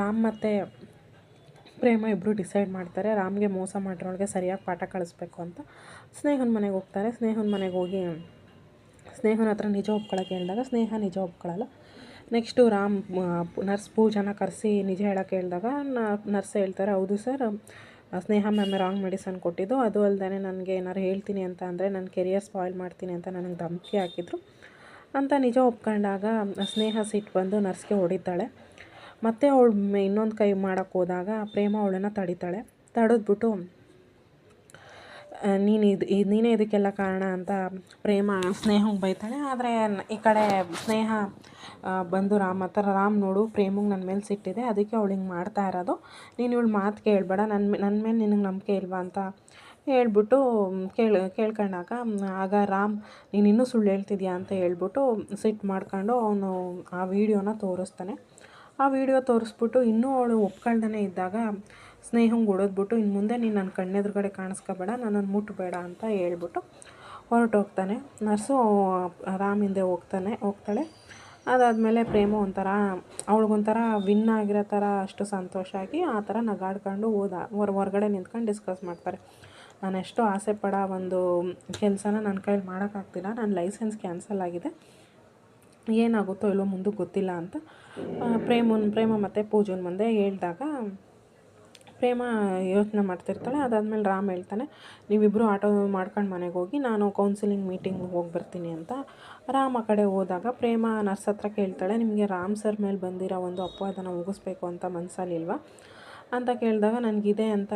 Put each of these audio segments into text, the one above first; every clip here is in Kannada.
ರಾಮ್ ಮತ್ತು ಪ್ರೇಮ ಇಬ್ಬರು ಡಿಸೈಡ್ ಮಾಡ್ತಾರೆ ರಾಮ್ಗೆ ಮೋಸ ಮಾಡಿರೋಳಿಗೆ ಸರಿಯಾಗಿ ಪಾಠ ಕಳಿಸ್ಬೇಕು ಅಂತ. ಸ್ನೇಹನ ಮನೆಗೆ ಹೋಗ್ತಾರೆ. ಸ್ನೇಹನ ಮನೆಗೆ ಹೋಗಿ ಸ್ನೇಹನ ಹತ್ರ ನಿಜ ಒಪ್ಕೊಳ್ಳೋಕೆ ಹೇಳಿದಾಗ ಸ್ನೇಹ ನಿಜ ಒಪ್ಕೊಳ್ಳಲ್ಲ. ನೆಕ್ಸ್ಟು ರಾಮ್ ನರ್ಸ್ ಪೂಜಾನ ಕರೆಸಿ ನಿಜ ಹೇಳೋಕ್ಕೆ ಹೇಳಿದಾಗ ನರ್ಸ್ ಹೇಳ್ತಾರೆ, ಹೌದು ಸರ್, ಸ್ನೇಹ ಮ್ಯಾಮ್ ರಾಂಗ್ ಮೆಡಿಸನ್ ಕೊಟ್ಟಿದ್ದು, ಅದು ಅಲ್ಲದೆ ನನಗೆ ಏನಾರು ಹೇಳ್ತೀನಿ ಅಂತ ಅಂದರೆ ನನ್ನ ಕೆರಿಯರ್ ಸ್ಪಾಯ್ಲ್ ಮಾಡ್ತೀನಿ ಅಂತ ನನಗೆ ಧಮಕಿ ಹಾಕಿದ್ರು ಅಂತ ನಿಜ ಒಪ್ಕೊಂಡಾಗ ಸ್ನೇಹ ಸಿಟ್ಟು ಬಂದು ನರ್ಸ್ಗೆ ಹೊಡಿತಾಳೆ. ಮತ್ತು ಅವಳು ಇನ್ನೊಂದು ಕೈ ಮಾಡೋಕ್ಕೆ ಹೋದಾಗ ಪ್ರೇಮ ಅವಳನ್ನು ತಡಿತಾಳೆ. ತಡೆದ್ಬಿಟ್ಟು ನೀನೇ ಇದಕ್ಕೆಲ್ಲ ಕಾರಣ ಅಂತ ಪ್ರೇಮ ಸ್ನೇಹಂಗೆ ಬೈತಾಳೆ. ಆದರೆ ಈ ಕಡೆ ಸ್ನೇಹ ಬಂದು ರಾಮ್ ನೋಡು, ಪ್ರೇಮಂಗೆ ನನ್ನ ಮೇಲೆ ಸಿಟ್ಟಿದೆ, ಅದಕ್ಕೆ ಅವಳು ಹಿಂಗೆ ಮಾಡ್ತಾ ಇರೋದು, ನೀನು ಇವಳು ಮಾತು ಕೇಳಬೇಡ, ನನ್ನ ಮೇಲೆ ನಿನಗೆ ನಂಬಿಕೆ ಇಲ್ವಾ ಅಂತ ಹೇಳ್ಬಿಟ್ಟು ಕೇಳ್ಕೊಂಡಾಗ ಆಗ ರಾಮ್ ನೀನು ಇನ್ನೂ ಸುಳ್ಳು ಹೇಳ್ತಿದ್ಯಾ ಅಂತ ಹೇಳ್ಬಿಟ್ಟು ಸಿಟ್ಟು ಮಾಡ್ಕೊಂಡು ಅವನು ಆ ವಿಡಿಯೋನ ತೋರಿಸ್ತಾನೆ. ಆ ವಿಡಿಯೋ ತೋರಿಸ್ಬಿಟ್ಟು ಇನ್ನೂ ಅವಳು ಒಪ್ಕೊಳ್ದೇ ಇದ್ದಾಗ ಸ್ನೇಹಂಗೆ ಹೊಡೆದ್ಬಿಟ್ಟು ಇನ್ನು ಮುಂದೆ ನೀನು ನನ್ನ ಕಣ್ಣೆದುರುಗಡೆ ಕಾಣಿಸ್ಕೋಬೇಡ, ನನ್ನನ್ನು ಮುಟ್ಟಬೇಡ ಅಂತ ಹೇಳ್ಬಿಟ್ಟು ಹೊರಟೋಗ್ತಾನೆ. ನರ್ಸು ರಾಮ್ ಹಿಂದೆ ಹೋಗ್ತಾಳೆ. ಅದಾದಮೇಲೆ ಪ್ರೇಮ ಅವಳಿಗೊಂಥರ ವಿನ್ ಆಗಿರೋ ಥರ ಅಷ್ಟು ಸಂತೋಷ ಆಗಿ ಆ ಥರ ನಗಾಡ್ಕೊಂಡು ಹೊರಗಡೆ ನಿಂತ್ಕೊಂಡು ಡಿಸ್ಕಸ್ ಮಾಡ್ತಾರೆ. ನಾನು ಎಷ್ಟು ಆಸೆ ಪಡೋ ಒಂದು ಕೆಲಸನ ನನ್ನ ಕೈಲಿ ಮಾಡೋಕ್ಕಾಗ್ತಿಲ್ಲ, ನನ್ನ ಲೈಸೆನ್ಸ್ ಕ್ಯಾನ್ಸಲ್ ಆಗಿದೆ, ಏನಾಗುತ್ತೋ ಇಲ್ಲೋ ಮುಂದಕ್ಕೆ ಗೊತ್ತಿಲ್ಲ ಅಂತ ಪ್ರೇಮ ಮತ್ತು ಪೂಜನ ಮುಂದೆ ಹೇಳಿದಾಗ ಪ್ರೇಮ ಯೋಚನೆ ಮಾಡ್ತಿರ್ತಾಳೆ. ಅದಾದಮೇಲೆ ರಾಮ್ ಹೇಳ್ತಾನೆ, ನೀವಿಬ್ಬರು ಆಟೋ ಮಾಡ್ಕೊಂಡು ಮನೆಗೆ ಹೋಗಿ, ನಾನು ಕೌನ್ಸಿಲಿಂಗ್ ಮೀಟಿಂಗ್ ಹೋಗಿ ಬರ್ತೀನಿ ಅಂತ. ರಾಮ್ ಆ ಕಡೆ ಹೋದಾಗ ಪ್ರೇಮ ನರ್ಸ್ ಹತ್ರ ಕೇಳ್ತಾಳೆ, ನಿಮಗೆ ರಾಮ್ ಸರ್ ಮೇಲೆ ಬಂದಿರೋ ಒಂದು ಅಪವಾದನ ಮುಗಿಸ್ಬೇಕು ಅಂತ ಮನಸ್ಸಲ್ಲಿಲ್ವಾ ಅಂತ ಕೇಳಿದಾಗ ನನಗಿದೆ ಅಂತ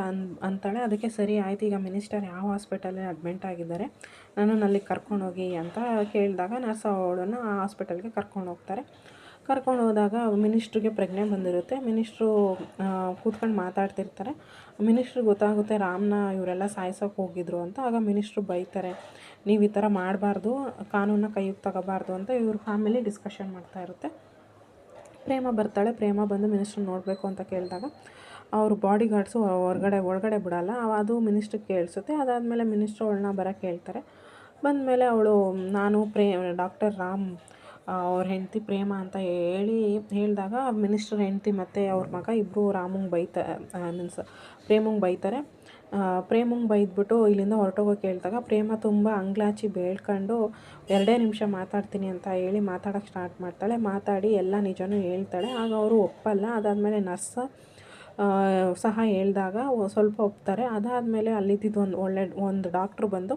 ಅಂತಾಳೆ. ಅದಕ್ಕೆ ಸರಿ ಆಯ್ತು, ಈಗ ಮಿನಿಸ್ಟರ್ ಯಾವ ಹಾಸ್ಪಿಟಲಲ್ಲಿ ಅಡ್ಮಿಂಟ್ ಆಗಿದ್ದಾರೆ, ನಾನು ಅಲ್ಲಿಗೆ ಕರ್ಕೊಂಡೋಗಿ ಅಂತ ಕೇಳಿದಾಗ ನರ್ಸ್ ಅವಳನ್ನು ಆ ಹಾಸ್ಪಿಟಲ್ಗೆ ಕರ್ಕೊಂಡು ಹೋಗ್ತಾರೆ. ಕರ್ಕೊಂಡು ಹೋದಾಗ ಮಿನಿಸ್ಟ್ರಿಗೆ ಪ್ರಜ್ಞೆ ಬಂದಿರುತ್ತೆ. ಮಿನಿಸ್ಟ್ರು ಕೂತ್ಕೊಂಡು ಮಾತಾಡ್ತಿರ್ತಾರೆ. ಮಿನಿಸ್ಟ್ರಿಗೆ ಗೊತ್ತಾಗುತ್ತೆ ರಾಮ್ನ ಇವರೆಲ್ಲ ಸಾಯಿಸೋಕೆ ಹೋಗಿದ್ರು ಅಂತ. ಆಗ ಮಿನಿಸ್ಟ್ರು ಬೈತಾರೆ, ನೀವು ಈ ಥರ ಮಾಡಬಾರ್ದು, ಕಾನೂನನ್ನ ಕೈಗೆ ತಗೋಬಾರ್ದು ಅಂತ ಇವ್ರ ಫ್ಯಾಮಿಲಿ ಡಿಸ್ಕಷನ್ ಮಾಡ್ತಾ ಇರುತ್ತೆ. ಪ್ರೇಮ ಬರ್ತಾಳೆ. ಪ್ರೇಮ ಬಂದು ಮಿನಿಸ್ಟ್ರು ನೋಡಬೇಕು ಅಂತ ಕೇಳಿದಾಗ ಅವರು ಬಾಡಿ ಗಾರ್ಡ್ಸು ಒಳಗಡೆ ಬಿಡೋಲ್ಲ. ಅದು ಮಿನಿಸ್ಟ್ರಿಗೆ ಕೇಳಿಸುತ್ತೆ. ಅದಾದಮೇಲೆ ಮಿನಿಸ್ಟ್ರು ಅವಳನ್ನ ಬರೋಕ್ಕೆ ಹೇಳ್ತಾರೆ. ಬಂದಮೇಲೆ ಅವಳು ನಾನು ಡಾಕ್ಟರ್ ರಾಮ್ ಅವ್ರ ಹೆಂಡತಿ ಪ್ರೇಮ ಅಂತ ಹೇಳಿದಾಗ ಮಿನಿಸ್ಟರ್ ಹೆಂಡತಿ ಮತ್ತು ಅವ್ರ ಮಗ ಇಬ್ಬರು ಪ್ರೇಮಂಗೆ ಬೈತಾರೆ. ಪ್ರೇಮಂಗೆ ಬೈದ್ಬಿಟ್ಟು ಇಲ್ಲಿಂದ ಹೊರಟೋಗೋಕೆ ಹೇಳ್ದಾಗ ಪ್ರೇಮ ತುಂಬ ಅಂಗ್ಲಾಚಿ ಬೇಳ್ಕೊಂಡು 2 ನಿಮಿಷ ಮಾತಾಡ್ತೀನಿ ಅಂತ ಹೇಳಿ ಮಾತಾಡೋಕ್ಕೆ ಸ್ಟಾರ್ಟ್ ಮಾಡ್ತಾಳೆ. ಮಾತಾಡಿ ಎಲ್ಲ ನಿಜನೂ ಹೇಳ್ತಾಳೆ. ಆಗ ಅವರು ಒಪ್ಪಲ್ಲ. ಅದಾದಮೇಲೆ ನರ್ಸ್ ಸಹ ಹೇಳಿದಾಗ ಸ್ವಲ್ಪ ಒಪ್ತಾರೆ. ಅದಾದಮೇಲೆ ಅಲ್ಲಿದ್ದಿದ್ದು ಒಂದು ಡಾಕ್ಟ್ರು ಬಂದು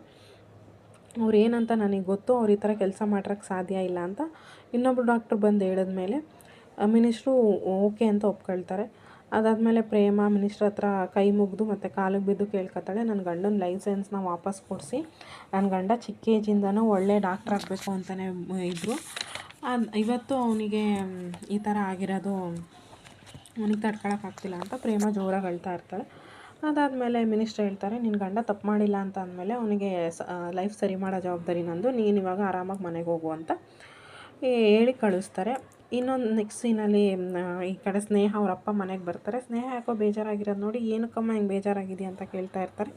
ಅವ್ರು ಏನಂತ ನನಗೆ ಗೊತ್ತು, ಅವ್ರು ಈ ಥರ ಕೆಲಸ ಮಾಡೋಕ್ಕೆ ಸಾಧ್ಯ ಇಲ್ಲ ಅಂತ ಇನ್ನೊಬ್ರು ಡಾಕ್ಟ್ರು ಬಂದು ಹೇಳಿದ್ಮೇಲೆ ಮಿನಿಸ್ಟ್ರು ಓಕೆ ಅಂತ ಒಪ್ಕೊಳ್ತಾರೆ. ಅದಾದಮೇಲೆ ಪ್ರೇಮ ಮಿನಿಸ್ಟ್ರ್ ಹತ್ರ ಕೈ ಮುಗಿದು ಮತ್ತು ಕಾಲಿಗೆ ಬಿದ್ದು ಕೇಳ್ಕೊತಾಳೆ, ನನ್ನ ಗಂಡನ ಲೈಸೆನ್ಸ್ನ ವಾಪಸ್ ಕೊಡಿಸಿ, ನನ್ನ ಗಂಡ ಚಿಕ್ಕ ಏಜಿಂದನೂ ಒಳ್ಳೆ ಡಾಕ್ಟ್ರ್ ಆಗಬೇಕು ಅಂತಲೇ ಇದ್ದರು, ಇವತ್ತು ಅವನಿಗೆ ಈ ಥರ ಆಗಿರೋದು ಅವನಿಗೆ ತಡ್ಕೊಳಕ್ಕಾಗ್ತಿಲ್ಲ ಅಂತ ಪ್ರೇಮ ಜೋರಾಗಿ ಅಳ್ತಾ ಇರ್ತಾಳೆ. ಅದಾದಮೇಲೆ ಮಿನಿಸ್ಟ್ರ್ ಹೇಳ್ತಾರೆ, ನಿನ್ನ ಗಂಡ ತಪ್ಪು ಮಾಡಿಲ್ಲ ಅಂತ ಅಂದಮೇಲೆ ಅವನಿಗೆ ಲೈಫ್ ಸರಿ ಮಾಡೋ ಜವಾಬ್ದಾರಿ ನಂದು, ನೀನು ಇವಾಗ ಆರಾಮಾಗಿ ಮನೆಗೆ ಹೋಗು ಅಂತ ಹೇಳಿ ಕಳಿಸ್ತಾರೆ. ಇನ್ನೊಂದು ನೆಕ್ಸ್ಟ್ ಸೀನಲ್ಲಿ ಈ ಕಡೆ ಸ್ನೇಹ ಅವ್ರ ಅಪ್ಪ ಮನೆಗೆ ಬರ್ತಾರೆ. ಸ್ನೇಹ ಯಾಕೋ ಬೇಜಾರಾಗಿರೋದು ನೋಡಿ, ಏನಕ್ಕಮ್ಮ ಹಿಂಗೆ ಬೇಜಾರಾಗಿದೆಯಾ ಅಂತ ಕೇಳ್ತಾ ಇರ್ತಾರೆ.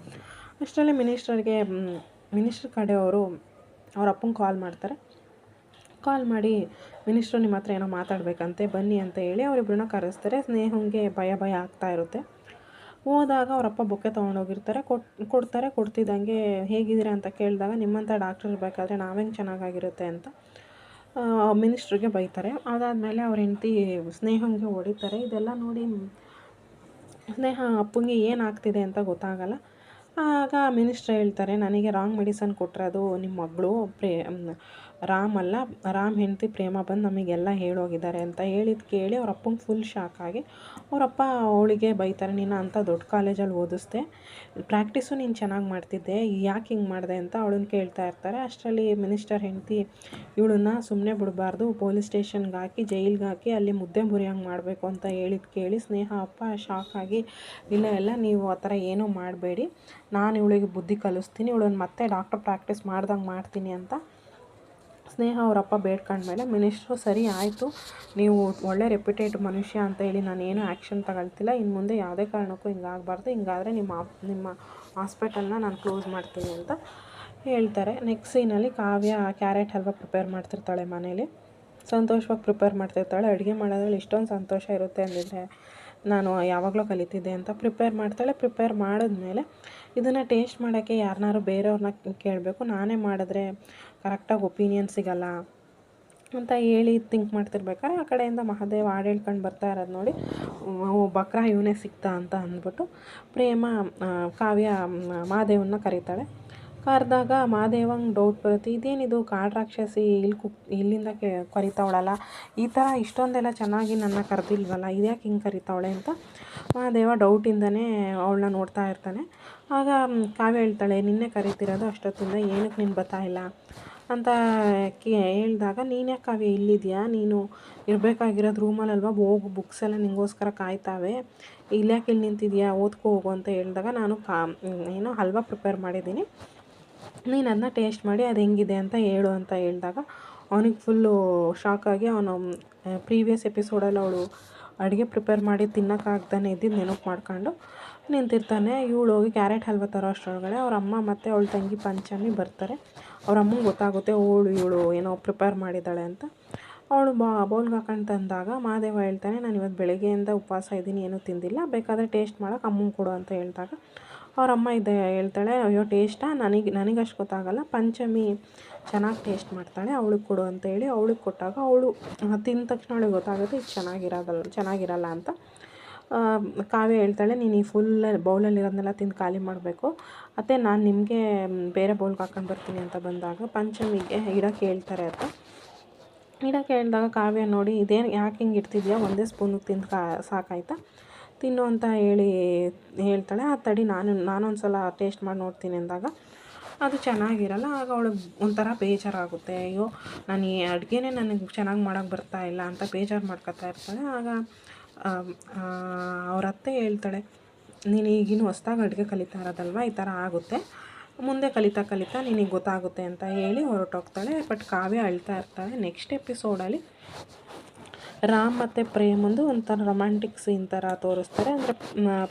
ಅಷ್ಟರಲ್ಲಿ ಮಿನಿಸ್ಟ್ರ್ ಕಡೆಯವರು ಅವ್ರ ಅಪ್ಪಂಗೆ ಕಾಲ್ ಮಾಡ್ತಾರೆ. ಕಾಲ್ ಮಾಡಿ ಮಿನಿಸ್ಟ್ರು ನಿಮ್ಮ ಹತ್ರ ಏನೋ ಮಾತಾಡಬೇಕಂತೆ, ಬನ್ನಿ ಅಂತ ಹೇಳಿ ಅವರಿಬ್ಬರನ್ನ ಕರೆಸ್ತಾರೆ. ಸ್ನೇಹಂಗೆ ಭಯ ಆಗ್ತಾ ಇರುತ್ತೆ. ಹೋದಾಗ ಅವರಪ್ಪ ಬೊಕ್ಕೆ ತೊಗೊಂಡೋಗಿರ್ತಾರೆ. ಕೊಡ್ತಿದ್ದಂಗೆ ಹೇಗಿದ್ದೀರಾ ಅಂತ ಕೇಳಿದಾಗ ನಿಮ್ಮಂಥ ಡಾಕ್ಟ್ರ್ ಇರಬೇಕಾದ್ರೆ ನಾವೇನು ಚೆನ್ನಾಗಾಗಿರುತ್ತೆ ಅಂತ ಮಿನಿಸ್ಟ್ರಿಗೆ ಬೈತಾರೆ. ಅದಾದಮೇಲೆ ಅವ್ರ ಹೆಂಡತಿ ಸ್ನೇಹಂಗೆ ಹೊಡಿತಾರೆ. ಇದೆಲ್ಲ ನೋಡಿ ಸ್ನೇಹ ಅಪ್ಪಂಗೆ ಏನಾಗ್ತಿದೆ ಅಂತ ಗೊತ್ತಾಗಲ್ಲ. ಆಗ ಮಿನಿಸ್ಟ್ರ್ ಹೇಳ್ತಾರೆ, ನನಗೆ ರಾಂಗ್ ಮೆಡಿಸನ್ ಕೊಟ್ಟಿರೋದು ನಿಮ್ಮ ಮಗಳು ರಾಮ್ ಅಲ್ಲ, ರಾಮ್ ಹೆಂಡತಿ ಪ್ರೇಮ ಬಂದು ನಮಗೆಲ್ಲ ಹೇಳೋಗಿದ್ದಾರೆ ಅಂತ ಹೇಳಿದ್ದು ಕೇಳಿ ಅವ್ರ ಅಪ್ಪಂಗೆ ಫುಲ್ ಶಾಕ್ ಆಗಿ ಅವರಪ್ಪ ಅವಳಿಗೆ ಬೈತಾರೆ, ನೀನು ಅಂಥ ದೊಡ್ಡ ಕಾಲೇಜಲ್ಲಿ ಓದಿಸ್ದೆ, ಪ್ರಾಕ್ಟೀಸು ನೀನು ಚೆನ್ನಾಗಿ ಮಾಡ್ತಿದ್ದೆ, ಯಾಕೆ ಹಿಂಗೆ ಮಾಡಿದೆ ಅಂತ ಅವಳನ್ನ ಕೇಳ್ತಾ ಇರ್ತಾರೆ. ಅಷ್ಟರಲ್ಲಿ ಮಿನಿಸ್ಟರ್ ಹೆಂಡತಿ ಇವಳನ್ನ ಸುಮ್ಮನೆ ಬಿಡಬಾರ್ದು, ಪೊಲೀಸ್ ಸ್ಟೇಷನ್ಗೆ ಹಾಕಿ ಜೈಲಿಗೆ ಹಾಕಿ ಅಲ್ಲಿ ಮುದ್ದೆ ಮುರಿಯಂಗೆ ಮಾಡಬೇಕು ಅಂತ ಹೇಳಿದ್ದು ಕೇಳಿ ಸ್ನೇಹ ಅಪ್ಪ ಶಾಕ್ ಆಗಿ, ಇಲ್ಲ ನೀವು ಆ ಥರ ಏನೂ ಮಾಡಬೇಡಿ, ನಾನು ಇವಳಿಗೆ ಬುದ್ಧಿ ಕಲಿಸ್ತೀನಿ, ಇವಳನ್ನ ಮತ್ತೆ ಡಾಕ್ಟರ್ ಪ್ರಾಕ್ಟೀಸ್ ಮಾಡ್ದಂಗೆ ಮಾಡ್ತೀನಿ ಅಂತ ಸ್ನೇಹ ಅವರಪ್ಪ ಬೇಡ್ಕೊಂಡ್ಮೇಲೆ ಮಿನಿಸ್ಟ್ರು ಸರಿ ಆಯಿತು, ನೀವು ಒಳ್ಳೆ ರೆಪ್ಯುಟೇಡ್ ಮನುಷ್ಯ ಅಂತ ಹೇಳಿ ನಾನು ಏನೂ ಆ್ಯಕ್ಷನ್ ತಗೊಳ್ತಿಲ್ಲ, ಇನ್ನು ಮುಂದೆ ಯಾವುದೇ ಕಾರಣಕ್ಕೂ ಹಿಂಗಾಗಬಾರ್ದು, ಹಿಂಗಾದರೆ ನಿಮ್ಮ ಹಾಸ್ಪಿಟಲ್ನ ನಾನು ಕ್ಲೋಸ್ ಮಾಡ್ತೀನಿ ಅಂತ ಹೇಳ್ತಾರೆ. ನೆಕ್ಸ್ಟ್ ಸೀನಲ್ಲಿ ಕಾವ್ಯ ಕ್ಯಾರೆಟ್ ಹಲ್ವಾ ಪ್ರಿಪೇರ್ ಮಾಡ್ತಿರ್ತಾಳೆ ಮನೇಲಿ. ಸಂತೋಷವಾಗಿ ಪ್ರಿಪೇರ್ ಮಾಡ್ತಿರ್ತಾಳೆ. ಅಡುಗೆ ಮಾಡೋದ್ರಲ್ಲಿ ಇಷ್ಟೊಂದು ಸಂತೋಷ ಇರುತ್ತೆ ಅಂದಿದ್ರೆ ನಾನು ಯಾವಾಗಲೂ ಕಲಿತಿದ್ದೆ ಅಂತ ಪ್ರಿಪೇರ್ ಮಾಡ್ತಾಳೆ. ಪ್ರಿಪೇರ್ ಮಾಡಿದ್ಮೇಲೆ ಇದನ್ನು ಟೇಸ್ಟ್ ಮಾಡೋಕ್ಕೆ ಯಾರನ್ನಾರು ಬೇರೆಯವ್ರನ್ನ ಕೇಳಬೇಕು, ನಾನೇ ಮಾಡಿದ್ರೆ ಕರೆಕ್ಟಾಗಿ ಒಪಿನಿಯನ್ ಸಿಗೋಲ್ಲ ಅಂತ ಹೇಳಿ ಥಿಂಕ್ ಮಾಡ್ತಿರ್ಬೇಕಾದ್ರೆ ಆ ಕಡೆಯಿಂದ ಮಹಾದೇವ ಹಾಡು ಹೇಳ್ಕೊಂಡು ಬರ್ತಾ ಇರೋದು ನೋಡಿ, ಬಕ್ರ ಇವನೇ ಸಿಕ್ತಾ ಅಂತ ಅಂದ್ಬಿಟ್ಟು ಪ್ರೇಮ ಕಾವ್ಯ ಮಹಾದೇವನ್ನ ಕರೀತಾಳೆ. ಕರೆದಾಗ ಮಹಾದೇವಂಗೆ ಡೌಟ್ ಬರುತ್ತೆ, ಇದೇನಿದು ಕಾಡು ರಾಕ್ಷಸಿ ಇಲ್ಲಿಂದ ಕರಿತಾವಳಲ್ಲ, ಈ ಥರ ಇಷ್ಟೊಂದೆಲ್ಲ ಚೆನ್ನಾಗಿ ನನ್ನ ಕರೆದಿಲ್ವಲ್ಲ, ಇದ್ಯಾಕೆ ಹಿಂಗೆ ಕರಿತಾವಳೆ ಅಂತ ಮಹಾದೇವ ಡೌಟಿಂದನೇ ಅವಳನ್ನ ನೋಡ್ತಾ ಇರ್ತಾನೆ. ಆಗ ಕಾವ್ಯ ಹೇಳ್ತಾಳೆ, ನಿನ್ನೆ ಕರಿತಿರೋದು ಅಷ್ಟೊತ್ತಿಂದ ಏನಕ್ಕೆ ನೀನು ಬರ್ತಾಯಿಲ್ಲ ಅಂತ ಹೇಳಿದಾಗ, ನೀನು ಯಾಕೆ ಕಾವ್ಯ ಇಲ್ಲಿದೆಯಾ, ನೀನು ಇರಬೇಕಾಗಿರೋದು ರೂಮಲ್ಲಲ್ವ, ಹೋಗು ಬುಕ್ಸ್ ಎಲ್ಲ ನಿಂಗೋಸ್ಕರ ಕಾಯ್ತಾವೆ, ಇಲ್ಯಾಕೆ ಇಲ್ಲಿ ನಿಂತಿದ್ಯಾ, ಓದ್ಕೊ ಹೋಗು ಅಂತ ಹೇಳಿದಾಗ, ನಾನು ಏನೋ ಹಲ್ವಾ ಪ್ರಿಪೇರ್ ಮಾಡಿದ್ದೀನಿ, ನೀನು ಅದನ್ನ ಟೇಸ್ಟ್ ಮಾಡಿ ಅದು ಹೆಂಗಿದೆ ಅಂತ ಹೇಳು ಅಂತ ಹೇಳಿದಾಗ ಅವನಿಗೆ ಫುಲ್ಲು ಶಾಕಾಗಿ ಅವನು ಪ್ರೀವಿಯಸ್ ಎಪಿಸೋಡಲ್ಲಿ ಅವಳು ಅಡುಗೆ ಪ್ರಿಪೇರ್ ಮಾಡಿ ತಿನ್ನೋಕ್ಕಾಗ್ದಾನೆ ಇದ್ದಿದ್ದು ನೆನಪು ಮಾಡ್ಕೊಂಡು ನಿಂತಿರ್ತಾನೆ. ಇವಳು ಹೋಗಿ ಕ್ಯಾರೆಟ್ ಹಲ್ವ ತರೋ ಅಷ್ಟರೊಳಗಡೆ ಅವ್ರ ಅಮ್ಮ ಮತ್ತು ಅವಳ ತಂಗಿ ಪಂಚಮಿ ಬರ್ತಾರೆ. ಅವ್ರ ಅಮ್ಮಂಗೆ ಗೊತ್ತಾಗುತ್ತೆ ಇವಳು ಏನೋ ಪ್ರಿಪೇರ್ ಮಾಡಿದ್ದಾಳೆ ಅಂತ. ಅವಳು ಬೌಲ್ಗೆ ಹಾಕೊಂಡು ತಂದಾಗ ಮಹಾದೇವ ಹೇಳ್ತಾನೆ, ನಾನು ಇವತ್ತು ಬೆಳಗ್ಗೆಯಿಂದ ಉಪವಾಸ ಇದ್ದೀನಿ, ಏನೂ ತಿಂದಿಲ್ಲ, ಬೇಕಾದರೆ ಟೇಸ್ಟ್ ಮಾಡೋಕೆ ಅಮ್ಮಂಗೆ ಕೊಡು ಅಂತ ಹೇಳಿದಾಗ ಅವ್ರ ಅಮ್ಮ ಹೇಳ್ತಾಳೆ, ಅಯ್ಯೋ ಟೇಸ್ಟಾ, ನನಗಷ್ಟು ಗೊತ್ತಾಗಲ್ಲ, ಪಂಚಮಿ ಚೆನ್ನಾಗಿ ಟೇಸ್ಟ್ ಮಾಡ್ತಾಳೆ, ಅವಳಿಗೆ ಕೊಡು ಅಂತ ಹೇಳಿ ಅವಳಿಗೆ ಕೊಟ್ಟಾಗ ಅವಳು ತಿಂದ ತಕ್ಷಣ ಅವಳಿಗೆ ಗೊತ್ತಾಗುತ್ತೆ ಇದು ಚೆನ್ನಾಗಿರಲ್ಲ ಅಂತ. ಕಾವ್ಯ ಹೇಳ್ತಾಳೆ, ನೀನು ಈ ಫುಲ್ ಬೌಲಲ್ಲಿರೋದನ್ನೆಲ್ಲ ತಿಂದು ಖಾಲಿ ಮಾಡಬೇಕು, ಮತ್ತು ನಾನು ನಿಮಗೆ ಬೇರೆ ಬೌಲ್ಗೆ ಹಾಕೊಂಡು ಬರ್ತೀನಿ ಅಂತ ಬಂದಾಗ ಪಂಚಮಿಗೆ ಇಡೋಕ್ಕೆ ಹೇಳ್ತಾರೆ ಅಂತ. ಇಡೋಕ್ಕೆ ಹೇಳಿದಾಗ ಕಾವ್ಯ ನೋಡಿ, ಇದೇನು ಯಾಕೆ ಹಿಂಗೆ ಇಡ್ತಿದ್ಯಾ, ಒಂದೇ ಸ್ಪೂನಿಗೆ ತಿಂದು ಸಾಕಾಯ್ತಾ, ತಿನ್ನು ಅಂತ ಹೇಳ್ತಾಳೆ. ಆ ತಡಿ ನಾನೊಂದು ಸಲ ಟೇಸ್ಟ್ ಮಾಡಿ ನೋಡ್ತೀನಿ ಅಂದಾಗ ಅದು ಚೆನ್ನಾಗಿರಲ್ಲ. ಆಗ ಅವಳಿಗೆ ಒಂಥರ ಬೇಜಾರಾಗುತ್ತೆ, ಅಯ್ಯೋ ನಾನು ಈ ಅಡುಗೆನೇ ನನಗೆ ಚೆನ್ನಾಗಿ ಮಾಡೋಕ್ಕೆ ಬರ್ತಾಯಿಲ್ಲ ಅಂತ ಬೇಜಾರು ಮಾಡ್ಕೊತಾ ಇರ್ತಾಳೆ. ಆಗ ಅವ್ರ ಅತ್ತೆ ಹೇಳ್ತಾಳೆ, ನೀನು ಈಗಿನ್ನೂ ಹೊಸ್ದಾಗಿ ಅಡುಗೆ ಕಲಿತಾ ಇರೋದಲ್ವ, ಈ ಥರ ಆಗುತ್ತೆ, ಮುಂದೆ ಕಲಿತಾ ನಿನಗೆ ಗೊತ್ತಾಗುತ್ತೆ ಅಂತ ಹೇಳಿ ಹೊರಟೋಗ್ತಾಳೆ. ಬಟ್ ಕಾವ್ಯ ಅಳ್ತಾ ಇರ್ತಾಳೆ. ನೆಕ್ಸ್ಟ್ ಎಪಿಸೋಡಲ್ಲಿ ರಾಮ್ ಮತ್ತು ಪ್ರೇಮಂದು ಒಂಥರ ರೊಮ್ಯಾಂಟಿಕ್ ಸೀನ್ ಥರ ತೋರಿಸ್ತಾರೆ. ಅಂದರೆ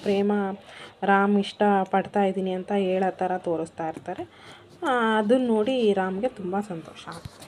ಪ್ರೇಮ ರಾಮ್ ಇಷ್ಟಪಡ್ತಾ ಇದ್ದೀನಿ ಅಂತ ಹೇಳೋ ಥರ ತೋರಿಸ್ತಾ ಇರ್ತಾರೆ. ಅದನ್ನು ನೋಡಿ ರಾಮ್ಗೆ ತುಂಬ ಸಂತೋಷ ಆಗುತ್ತೆ.